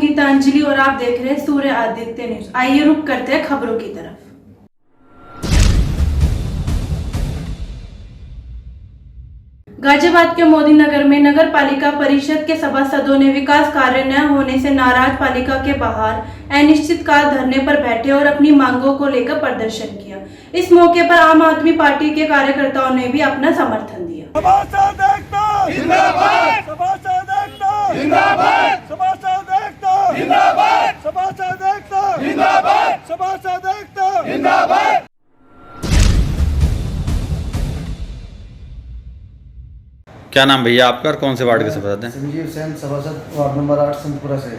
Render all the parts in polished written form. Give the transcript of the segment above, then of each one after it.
गीतांजलि और आप देख रहे हैं सूर्य आदित्य न्यूज। आइए रुक करते हैं खबरों की तरफ। गाजियाबाद के मोदी नगर में नगर पालिका परिषद के सभासदों ने विकास कार्य न होने से नाराज पालिका के बाहर अनिश्चितकाल धरने पर बैठे और अपनी मांगों को लेकर प्रदर्शन किया। इस मौके पर आम आदमी पार्टी के कार्यकर्ताओं ने भी अपना समर्थन दिया। क्या नाम भैया आपका और कौन से वार्ड के सभासद हैं? संजीव सेन, सभासद वार्ड नंबर 8 संतपुरा से।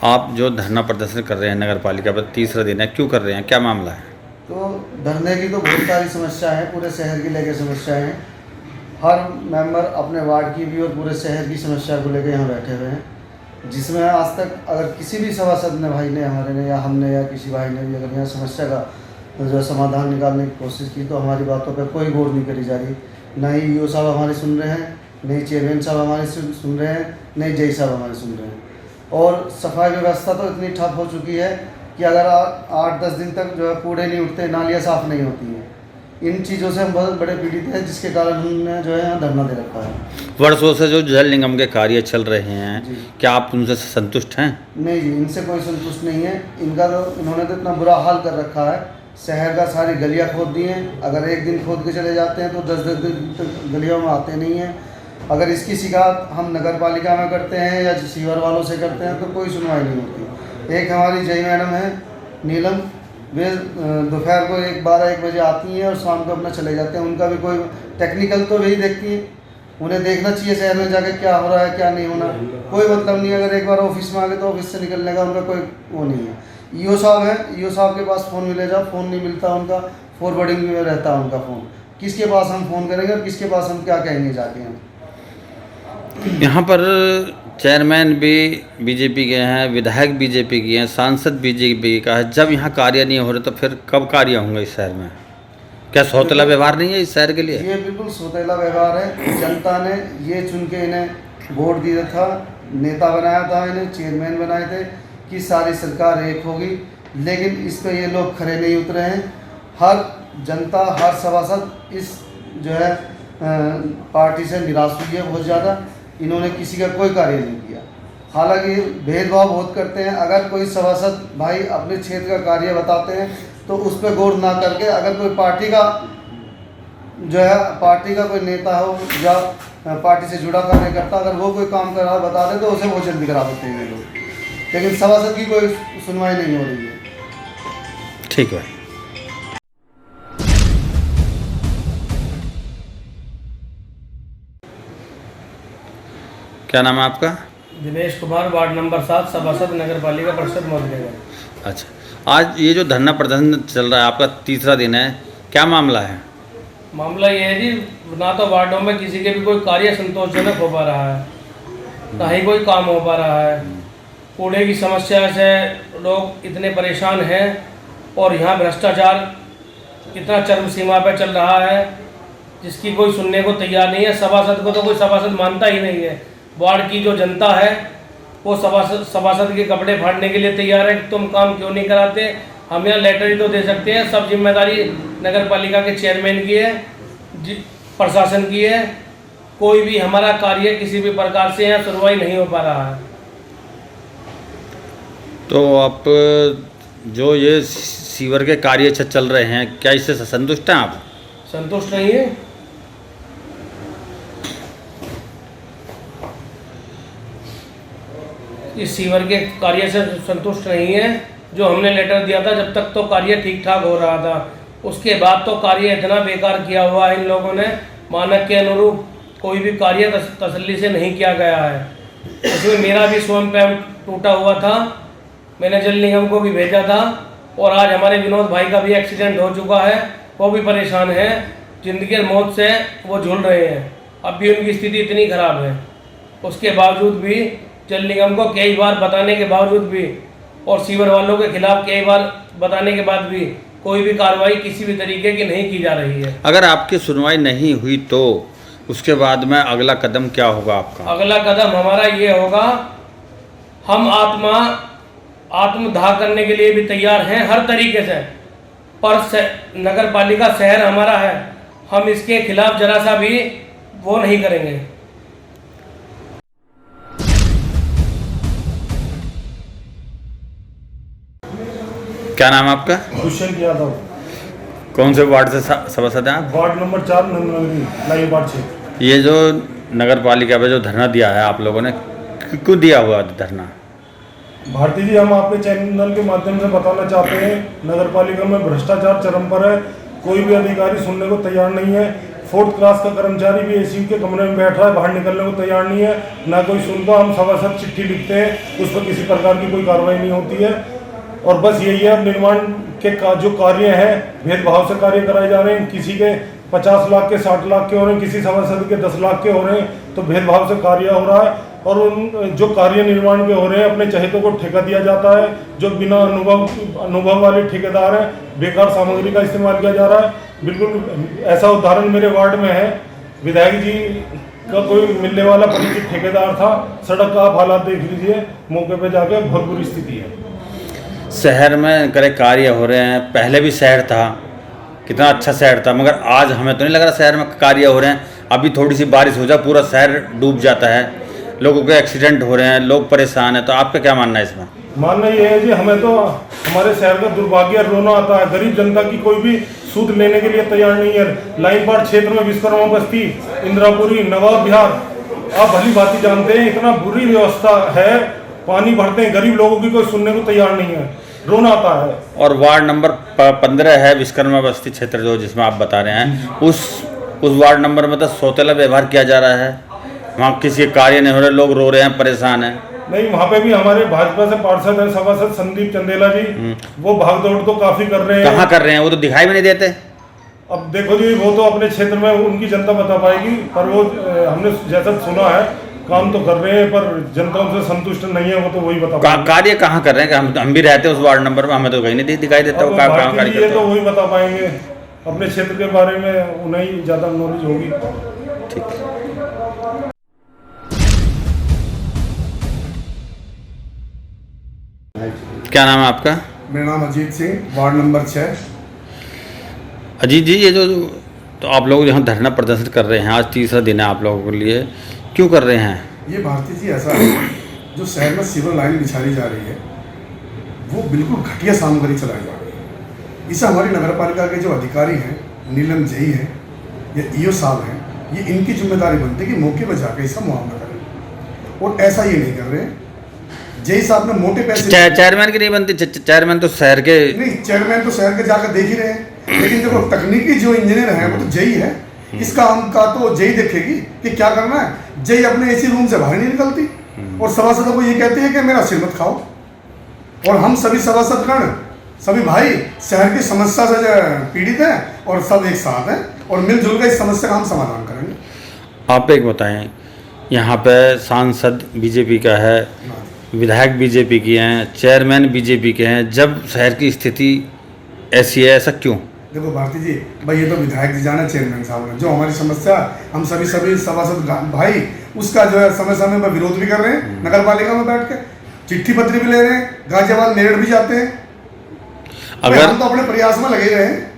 आप जो धरना प्रदर्शन कर रहे हैं नगर पालिका पर, तीसरा दिन है, क्यों कर रहे हैं, क्या मामला है? तो धरने की तो बहुत सारी समस्या है, पूरे शहर की लेकर समस्याएं हैं। हर मेंबर अपने वार्ड की भी और पूरे शहर की समस्या को लेकर यहाँ बैठे हुए हैं, जिसमें आज तक अगर किसी भी सभासद ने, भाई ने, हमारे ने या हमने या किसी भाई ने भी अगर यहाँ समस्या का जो समाधान निकालने की कोशिश की तो हमारी बातों पर कोई गौर नहीं करी जा रही। न ही ईओ साहब हमारे सुन रहे हैं, न ही चेयरमैन साहब हमारे सुन रहे हैं, न ही जय साहब हमारे सुन रहे हैं। और सफाई व्यवस्था तो इतनी ठप हो चुकी है कि अगर 8-10 दिन तक जो है कूड़े नहीं उठते, नालियाँ साफ़ नहीं होती हैं। इन चीज़ों से हम बहुत बड़े पीड़ित हैं, जिसके कारण हमने जो है यहाँ धरना दे रखा है। वर्षों से जो जल निगम के कार्य चल रहे हैं, क्या आप उनसे संतुष्ट हैं? नहीं जी, इनसे कोई संतुष्ट नहीं है। इन्होंने तो इतना बुरा हाल कर रखा है, शहर का सारी गलियाँ खोद दी हैं। अगर एक दिन खोद के चले जाते हैं तो 10-10 दिन तक गलियों में आते नहीं हैं। अगर इसकी शिकायत हम नगर पालिका में करते हैं या सीवर वालों से करते हैं तो कोई सुनवाई नहीं होती। एक हमारी जय मैडम है नीलम, वे दोपहर को 12-1 बजे आती हैं और शाम को अपना चले जाते हैं। उनका भी कोई टेक्निकल तो वही देखती हैं, उन्हें देखना चाहिए शहर में जाके क्या हो रहा है क्या नहीं होना, कोई मतलब नहीं। अगर एक बार ऑफिस में आ गए तो ऑफिस से निकलने का उनका कोई वो नहीं है। ईओ साहब हैं, ईओ साहब के पास फ़ोन मिले जाओ, फ़ोन नहीं मिलता उनका, फॉरवर्डिंग में रहता है उनका फ़ोन। किसके पास हम फ़ोन करेंगे और किसके पास हम क्या कहेंगे जाके हम? यहाँ पर चेयरमैन भी बीजेपी के हैं, विधायक बीजेपी के हैं, सांसद बीजेपी का है। जब यहाँ कार्य नहीं हो रहे तो फिर कब कार्य होंगे इस शहर में? क्या सौतेला व्यवहार नहीं है इस शहर के लिए? ये बिल्कुल सौतेला व्यवहार है। जनता ने ये चुन के इन्हें वोट दिया था, नेता बनाया था, इन्हें चेयरमैन बनाए थे कि सारी सरकार एक होगी, लेकिन इस पर ये लोग खरे नहीं उतरे हैं। हर जनता, हर सभासद इस जो है पार्टी से निराश हुई है बहुत ज़्यादा। इन्होंने किसी का कोई कार्य नहीं किया। हालांकि भेदभाव बहुत करते हैं। अगर कोई सभासद भाई अपने क्षेत्र का कार्य बताते हैं तो उस पर गौर ना करके, अगर कोई पार्टी का जो है, पार्टी का कोई नेता हो या पार्टी से जुड़ा कार्यकर्ता अगर वो कोई काम कर रहा बता दे तो उसे बहुत जल्दी करा देते हैं लोग, लेकिन सभासद की कोई सुनवाई नहीं हो रही है। ठीक है। क्या नाम है आपका? दिनेश कुमार, वार्ड नंबर 7, सभासद नगर पालिका परिषद मोदी। अच्छा, आज ये जो धरना प्रदर्शन चल रहा है आपका तीसरा दिन है, क्या मामला है? मामला ये है जी, ना तो वार्डों में किसी के भी कोई कार्य संतोषजनक हो पा रहा है, ना ही कोई काम हो पा रहा है। कूड़े की समस्या से लोग इतने परेशान हैं और यहाँ भ्रष्टाचार इतना चरम सीमा पर चल रहा है जिसकी कोई सुनने को तैयार नहीं है। सभासद को तो कोई सभासद मानता ही नहीं है। वार्ड की जो जनता है वो सभासद के कपड़े फाड़ने के लिए तैयार है कि तुम काम क्यों नहीं कराते। हम यहाँ लेटर ही तो दे सकते हैं, सब जिम्मेदारी नगर पालिका के चेयरमैन की है, प्रशासन की है। कोई भी हमारा कार्य किसी भी प्रकार से यहाँ सुनवाई नहीं हो पा रहा है। तो आप जो ये सीवर के कार्य चल रहे हैं, क्या इससे संतुष्ट हैं आप? संतुष्ट नहीं है। इस सीवर के कार्य से संतुष्ट नहीं है। जो हमने लेटर दिया था, जब तक तो कार्य ठीक ठाक हो रहा था, उसके बाद तो कार्य इतना बेकार किया हुआ है इन लोगों ने, मानक के अनुरूप कोई भी कार्य तसल्ली से नहीं किया गया है। उसमें मेरा भी स्वयं पैप टूटा हुआ था, मैंने जल निगम को भी भेजा था। और आज हमारे विनोद भाई का भी एक्सीडेंट हो चुका है, वो भी परेशान है, जिंदगी और मौत से वो झूल रहे हैं। अब भी उनकी स्थिति इतनी खराब है, उसके बावजूद भी जल निगम को कई बार बताने के बावजूद भी और सीवर वालों के खिलाफ कई बार बताने के बाद भी कोई भी कार्रवाई किसी भी तरीके की नहीं की जा रही है। अगर आपकी सुनवाई नहीं हुई तो उसके बाद में अगला कदम क्या होगा आपका? अगला कदम हमारा ये होगा हम आत्मदाह करने के लिए भी तैयार हैं हर तरीके से, पर नगर पालिका शहर हमारा है, हम इसके खिलाफ जरा सा भी वो नहीं करेंगे। क्या नाम है आपका? दुष्यंत यादव, कौन से वार्ड से सभासद हैं आप? Ward number 4, Nand Nagri, line ward 6। ये जो नगर पालिका पे जो धरना दिया है आप लोगों ने, क्यों दिया हुआ धरना? भारती जी, हम आपके चैनल के माध्यम से बताना चाहते हैं, नगर पालिका में भ्रष्टाचार चरम पर है। कोई भी अधिकारी सुनने को तैयार नहीं है। 4th क्लास का कर्मचारी भी एसी के कमरे में बैठ रहा है, बाहर निकलने को तैयार नहीं है, ना कोई सुनता। हम सभासद चिट्ठी लिखते हैं, उस पर किसी प्रकार की कोई कार्रवाई नहीं होती है। और बस यही है, निर्माण के जो कार्य हैं भेदभाव से कार्य कराए जा रहे हैं। किसी के 50 लाख के 60 लाख के हो रहे हैं, किसी सभासद के 10 लाख के हो रहे हैं, तो भेदभाव से कार्य हो रहा है। और उन जो कार्य निर्माण के हो रहे हैं, अपने चहेतों को ठेका दिया जाता है। जो बिना अनुभव वाले ठेकेदार हैं, बेकार सामग्री का इस्तेमाल किया जा रहा है। बिल्कुल ऐसा उदाहरण मेरे वार्ड में है। विधायक जी का कोई मिलने वाला परिचित ठेकेदार था। सड़क का आप हालात देख लीजिए, मौके पे जाके बहुत बुरी स्थिति है। शहर में करे कार्य हो रहे हैं, पहले भी शहर था, कितना अच्छा शहर था, मगर आज हमें तो नहीं लग रहा शहर में कार्य हो रहे हैं। अभी थोड़ी सी बारिश हो जाए पूरा शहर डूब जाता है, लोगों के एक्सीडेंट हो रहे हैं, लोग परेशान हैं। तो आपका क्या मानना है इसमें? मानना ये है जी, हमें तो हमारे शहर का दुर्भाग्य रोना आता है। गरीब जनता की कोई भी सूद लेने के लिए तैयार नहीं है। लाइन पार्ट क्षेत्र में विश्वकर्मा बस्ती, इंदिरापुरी, नवाब विहार, आप भली भांति जानते हैं, इतना बुरी व्यवस्था है। पानी भरते हैं, गरीब लोगों की कोई सुनने को तैयार नहीं है, रोना आता है। और वार्ड नंबर 15 है विश्वकर्मा बस्ती क्षेत्र, जो जिसमें आप बता रहे हैं, उस वार्ड नंबर में तो सौतेला व्यवहार किया जा रहा है। वहाँ किसी कार्य नहीं हो रहे, लोग रो रहे हैं, परेशान हैं। नहीं, वहाँ पे भी हमारे भाजपा से पार्षद है, सभासद संदीप चंदेला जी, वो भागदौड़ तो काफी कर रहे हैं। कहाँ कर रहे हैं? वो तो दिखाई भी नहीं देते। अब देखो जी, वो तो अपने क्षेत्र में उनकी जनता बता पाएगी, पर वो हमने जैसा सुना है काम तो कर रहे हैं, पर जनता उनसे संतुष्ट नहीं है, वो तो वही बता पाएंगे। कार्य कहाँ कर रहे हैं? हम भी रहते हैं उस वार्ड नंबर में, हमें तो कहीं नहीं दिखाई देता वो कहाँ कार्य करते हैं। तो वही बता पाएंगे, अपने क्षेत्र के बारे में उन्हें ही ज़्यादा नॉलेज होगी। ठीक है। क्या नाम है आपका? मेरा नाम अजीत सिंह, वार्ड नंबर 6। अजीत जी, ये जो तो आप लोग यहाँ धरना प्रदर्शन कर रहे हैं, आज तीसरा दिन है आप लोगों के लिए, क्यों कर रहे हैं? ये भारती जी ऐसा है, जो शहर में सिविल लाइन बिछाई जा रही है, वो बिल्कुल घटिया सामग्री चलाई जा रही है। इसे हमारी नगर पालिका के जो अधिकारी हैं, नीलम जई हैं या ईओ साहब हैं, ये इनकी जिम्मेदारी बनती है कि मौके पर जाकर इसका मुआवजा करें। और ऐसा ये नहीं कर रहे हैं। जई साहब ने मोटे पैसे, चेयरमैन की नहीं बनती? चेयरमैन तो शहर के नहीं, चेयरमैन तो शहर के जाकर देख ही रहे हैं, लेकिन देखो तकनीकी जो इंजीनियर है वो तो जई है। इसका हम का तो जई देखेगी कि क्या करना है। जई अपने एसी रूम से बाहर नहीं निकलती और सभासदों को ये कहती है कि मेरा सिर मत खाओ। और हम सभी सभासदगण, सभी भाई शहर की समस्या से पीड़ित हैं और सब एक साथ हैं और मिलजुल कर इस समस्या का हम समाधान करेंगे। आप एक बताएं, यहाँ पे सांसद बीजेपी का है, विधायक बीजेपी की हैं, चेयरमैन बीजेपी के हैं, जब शहर की स्थिति ऐसी है, ऐसा क्यों? देखो भारती जी, भाई ये तो विधायक जी जाना, चेयरमैन साहब ने जो हमारी समस्या, हम सभी सभासद भाई उसका जो है समय समय पर विरोध भी कर रहे हैं। नगर पालिका में बैठ के चिट्ठी पत्री भी ले रहे हैं, गाजियाबाद मेरठ भी जाते हैं। अगर हम तो अपने प्रयास में लगे रहे हैं।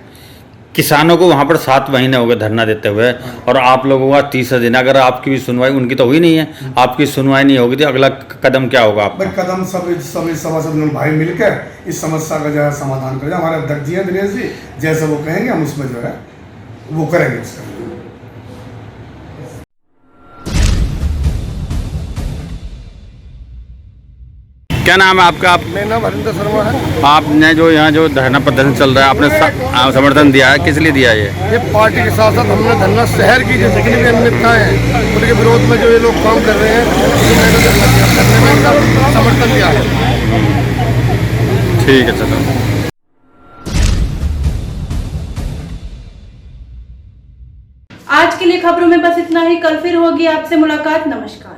किसानों को वहाँ पर 7 महीने हो गए धरना देते हुए, और आप लोगों का तीसरा दिन। अगर आपकी भी सुनवाई, उनकी तो हुई नहीं है, आपकी सुनवाई नहीं होगी तो अगला कदम क्या होगा आपका? कदम सभी सभासद भाई मिलकर इस समस्या का जो है समाधान करें। हमारे अध्यक्ष जी हैं दिनेश जी, जैसे वो कहेंगे हम उसमें जो है वो करेंगे उसका। क्या नाम है आपका? मेरा नाम हरिंदर शर्मा है। आपने जो यहाँ जो धरना प्रदर्शन चल रहा है, आपने समर्थन दिया है, किस लिए दिया है ये पार्टी के साथ साथ हमने धरना शहर की जो जितनी भी अनियमितताएं हैं उनके विरोध में जो ये लोग काम कर रहे हैं, तो मैंने धरने में इनका समर्थन दिया है। ठीक है, चलो। आज के लिए खबरों में बस इतना ही। कल फिर होगी आपसे मुलाकात। नमस्कार।